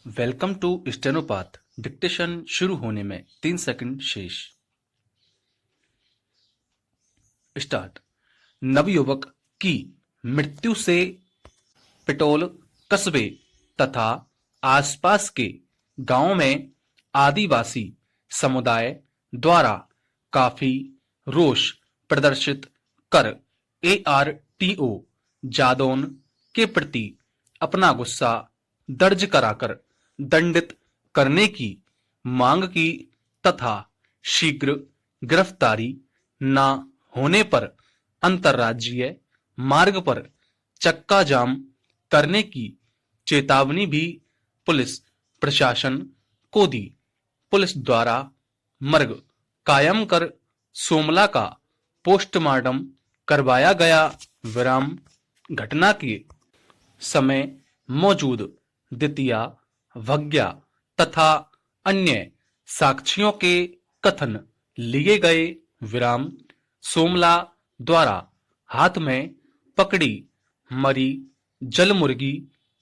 Welcome to स्टेनोपाथ। Dictation शुरू होने में 3 सेकंड शेष। स्टार्ट। नवयुवक की मृत्यु से पिटोल कस्बे तथा आसपास के गांवों में आदिवासी समुदाय द्वारा काफी रोष प्रदर्शित कर एआरटीओ जादौन के प्रति अपना गुस्सा दर्ज कराकर दंडित करने की मांग की तथा शीघ्र गिरफ्तारी न होने पर अंतर्राज्यीय मार्ग पर चक्का जाम करने की चेतावनी भी पुलिस प्रशासन को दी। पुलिस द्वारा मर्ग कायम कर सोमला का पोस्टमार्टम करवाया गया। विराम। घटना के समय मौजूद द्वितीय वज्ञा तथा अन्य साक्ष्यों के कथन लिए गए। विराम। सोमला द्वारा हाथ में पकड़ी मरी जल मुर्गी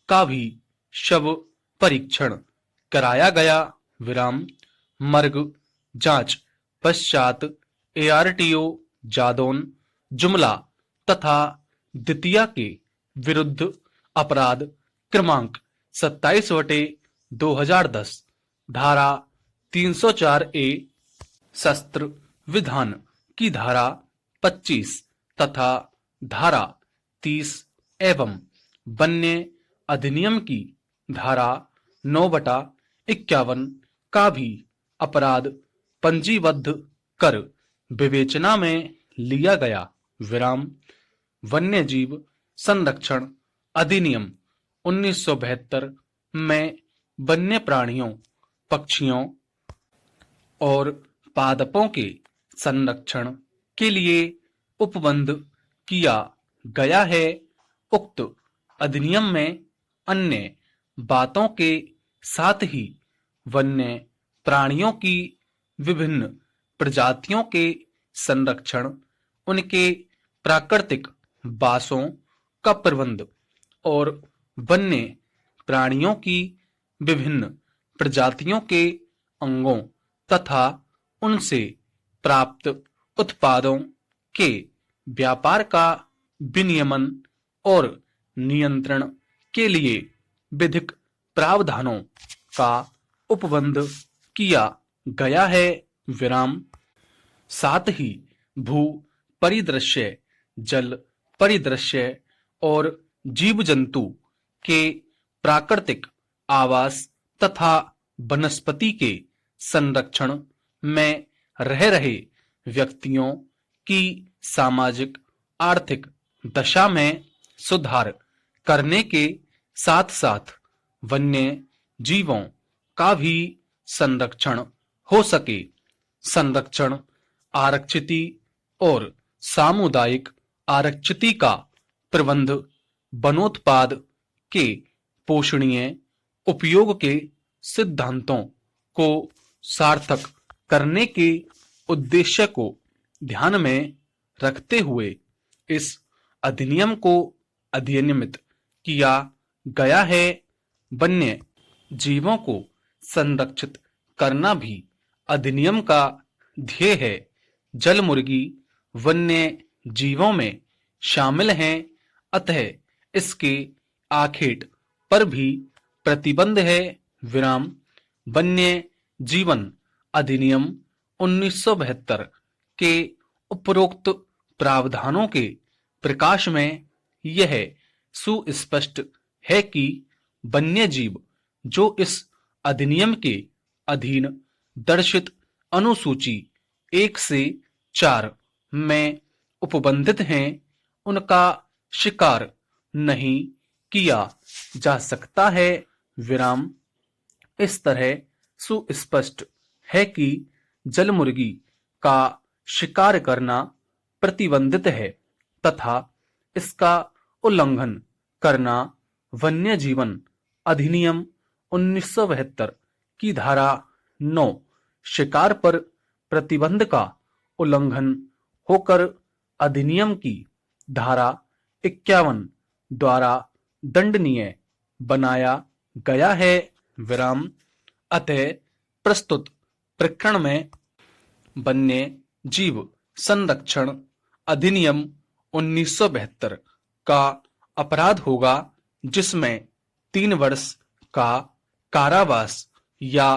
का भी शव परीक्षण कराया गया। विराम। मर्ग जांच पश्चात एआरटीओ जादौन जुमला तथा द्वितीय के विरुद्ध अपराध क्रमांक 27/2010 धारा 304 ए शस्त्र विधान की धारा 25 तथा धारा 30 एवं वन्य अधिनियम की धारा 9/51 का भी अपराध पंजीबद्ध कर विवेचना में लिया गया। विराम। वन्य जीव संरक्षण अधिनियम 1972 में वन्य प्राणियों, पक्षियों और पादपों के संरक्षण के लिए उपबंध किया गया है। उक्त अधिनियम में अन्य बातों के साथ ही वन्य प्राणियों की विभिन्न प्रजातियों के संरक्षण, उनके प्राकृतिक बासों का प्रबंध और वन्य प्राणियों की विभिन्न प्रजातियों के अंगों तथा उनसे प्राप्त उत्पादों के व्यापार का विनियमन और नियंत्रण के लिए विधिक प्रावधानों का उपबंध किया गया है। विराम। साथ ही भू परिदृश्य, जल परिदृश्य और जीव जंतु के प्राकृतिक आवास तथा वनस्पति के संरक्षण में रह रहे व्यक्तियों की सामाजिक आर्थिक दशा में सुधार करने के साथ साथ वन्य जीवों का भी संरक्षण हो सके। संरक्षण आरक्षिति और सामुदायिक आरक्षिति का प्रबंध वनोत्पाद के पोषणीय उपयोग के सिद्धांतों को सार्थक करने के उद्देश्य को ध्यान में रखते हुए इस अधिनियम को अधिनियमित किया गया है। वन्य जीवों को संरक्षित करना भी अधिनियम का ध्येय है। जल मुर्गी वन्य जीवों में शामिल हैं, अतः इसके आखेट पर भी प्रतिबंध है। विराम। वन्य जीवन अधिनियम 1972 के उपरोक्त प्रावधानों के प्रकाश में यह सुस्पष्ट है कि वन्य जीव जो इस अधिनियम के अधीन दर्शित अनुसूची 1 से 4 में उपबंधित हैं, उनका शिकार नहीं किया जा सकता है। विराम। इस तरह सुस्पष्ट है कि जल मुर्गी का शिकार करना प्रतिबंधित है तथा इसका उल्लंघन करना वन्य जीवन अधिनियम 1972 की धारा 9 शिकार पर प्रतिबंध का उल्लंघन होकर अधिनियम की धारा 51 द्वारा दंडनीय बनाया गया है। विराम। अतः प्रस्तुत प्रकरण में वन्य जीव संरक्षण अधिनियम 1972 का अपराध होगा, जिसमें 3 वर्ष का कारावास या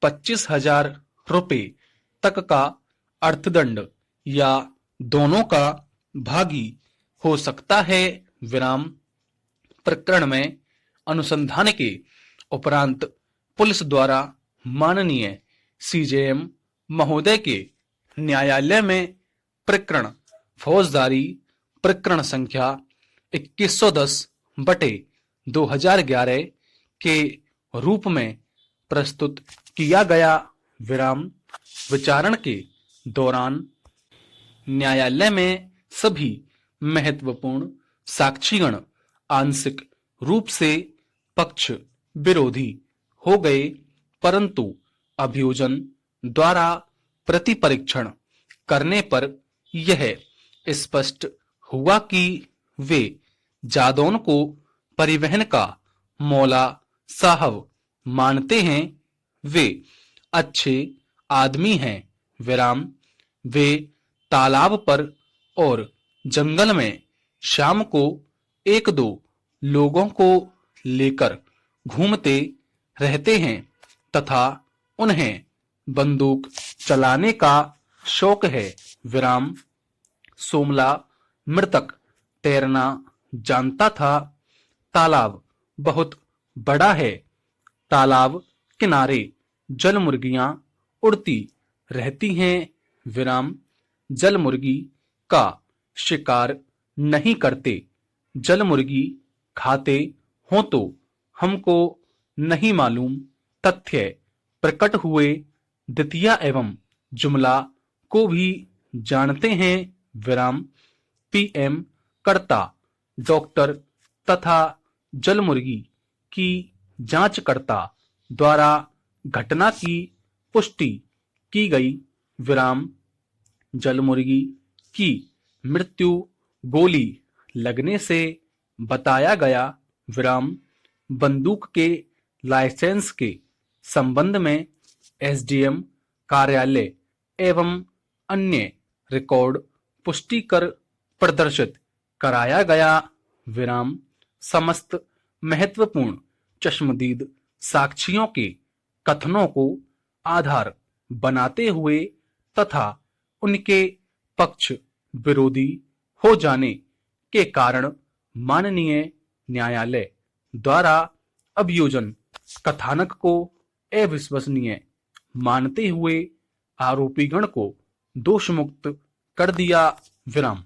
25,000 रुपये तक का अर्थदंड या दोनों का भागी हो सकता है। विराम। प्रकरण में अनुसंधान के उपरांत पुलिस द्वारा माननीय सीजेएम महोदय के न्यायालय में प्रकरण फौजदारी प्रकरण संख्या 2110/2011 के रूप में प्रस्तुत किया गया। विराम। विचारण के दौरान न्यायालय में सभी महत्वपूर्ण साक्षीगण आंशिक रूप से पक्ष विरोधी हो गए, परंतु अभियोजन द्वारा प्रतिपरीक्षण करने पर यह स्पष्ट हुआ कि वे जादौन को परिवहन का मौला साहब मानते हैं। वे अच्छे आदमी हैं। विराम। वे तालाब पर और जंगल में शाम को 1-2 लोगों को लेकर घूमते रहते हैं तथा उन्हें बंदूक चलाने का शौक है। विराम। सोमला मृतक तैरना जानता था। तालाब बहुत बड़ा है। तालाब किनारे जल मुर्गियां उड़ती रहती हैं। विराम। जल मुर्गी का शिकार नहीं करते। जल मुर्गी खाते हो तो हमको नहीं मालूम। तथ्य प्रकट हुए। द्वितीय एवं जुमला को भी जानते हैं। विराम। पीएम कर्ता डॉक्टर तथा जल मुर्गी की जांचकर्ता द्वारा घटना की पुष्टि की गई। विराम। जल मुर्गी की मृत्यु गोली लगने से बताया गया। विराम। बंदूक के लाइसेंस के संबंध में एसडीएम कार्यालय एवं अन्य रिकॉर्ड पुष्टि कर प्रदर्शित कराया गया। विराम। समस्त महत्वपूर्ण चश्मदीद साक्षियों के कथनों को आधार बनाते हुए तथा उनके पक्ष विरोधी हो जाने के कारण माननीय न्यायालय द्वारा अभियोजन कथानक को अविश्वसनीय मानते हुए आरोपीगण को दोषमुक्त कर दिया। विराम।